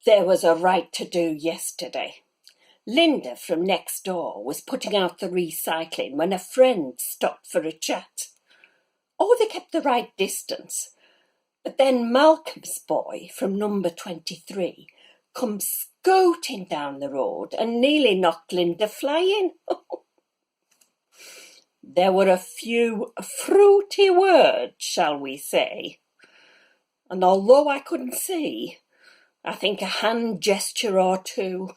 There was a right to do yesterday. Linda from next door was putting out the recycling when a friend stopped for a chat. Oh, they kept the right distance. But then Malcolm's boy from number 23 comes scooting down the road and nearly knocked Linda flying. There were a few fruity words, shall we say. And although I couldn't see, I think a hand gesture or two.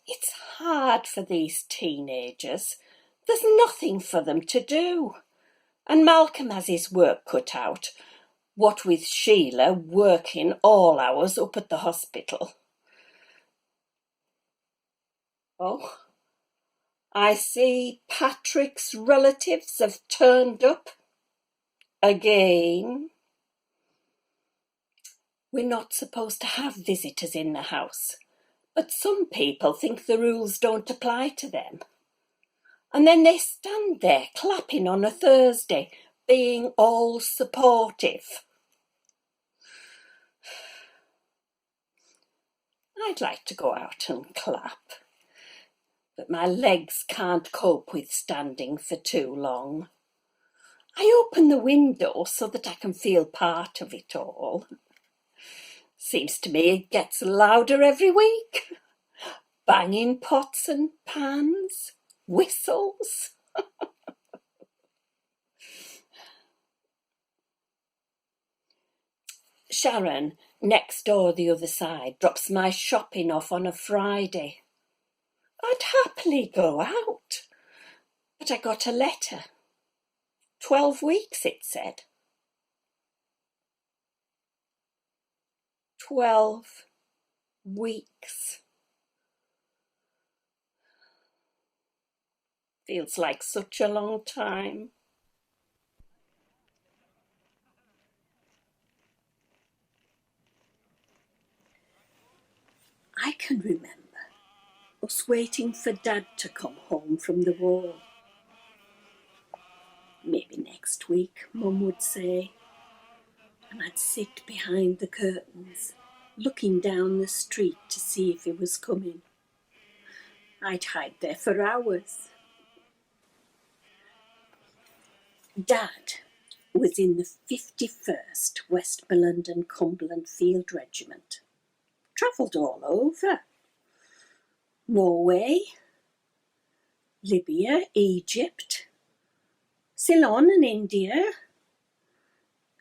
It's hard for these teenagers. There's nothing for them to do. And Malcolm has his work cut out, what with Sheila working all hours up at the hospital. Oh, I see Patrick's relatives have turned up again. We're not supposed to have visitors in the house, but some people think the rules don't apply to them. And then they stand there clapping on a Thursday, being all supportive. I'd like to go out and clap, but my legs can't cope with standing for too long. I open the window so that I can feel part of it all. Seems to me it gets louder every week. Banging pots and pans, whistles. Sharon, next door the other side, drops my shopping off on a Friday. I'd happily go out, but I got a letter. 12 weeks, it said. 12 weeks. Feels like such a long time. I can remember us waiting for Dad to come home from the war. Maybe next week, Mum would say, and I'd sit behind the curtains, looking down the street to see if he was coming. I'd hide there for hours. Dad was in the 51st Westmoreland and Cumberland Field Regiment. Travelled all over. Norway, Libya, Egypt, Ceylon and India.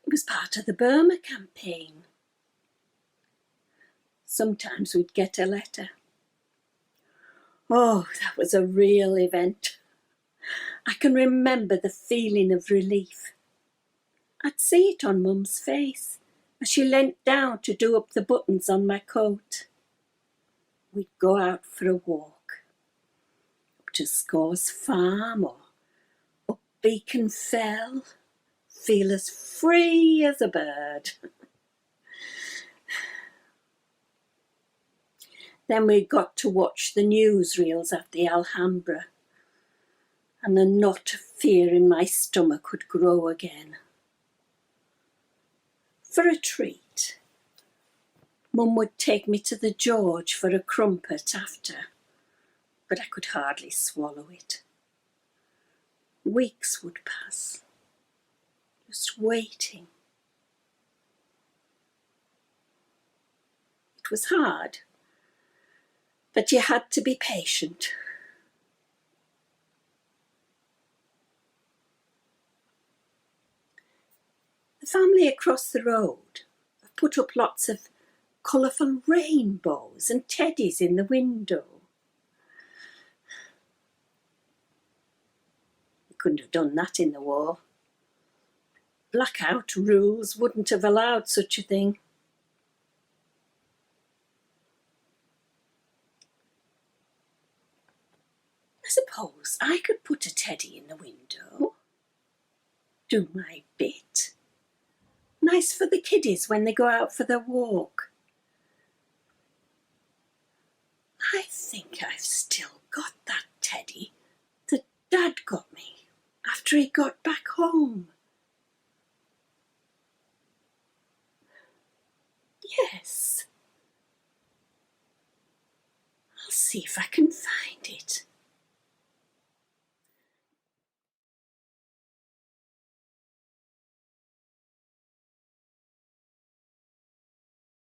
It was part of the Burma campaign. Sometimes we'd get a letter. Oh, that was a real event. I can remember the feeling of relief. I'd see it on Mum's face as she leant down to do up the buttons on my coat. We'd go out for a walk, up to Score's farm or up Beacon Fell, feel as free as a bird. Then we got to watch the newsreels at the Alhambra, and a knot of fear in my stomach would grow again. For a treat, Mum would take me to the George for a crumpet after, but I could hardly swallow it. Weeks would pass, just waiting. It was hard, but you had to be patient. The family across the road have put up lots of colourful rainbows and teddies in the window. couldn't have done that in the war. Blackout rules wouldn't have allowed such a thing. I suppose I could put a teddy in the window. Do my bit. Nice for the kiddies when they go out for their walk. I think I've still got that teddy that Dad got me after he got back home. Yes. I'll see if I can find it.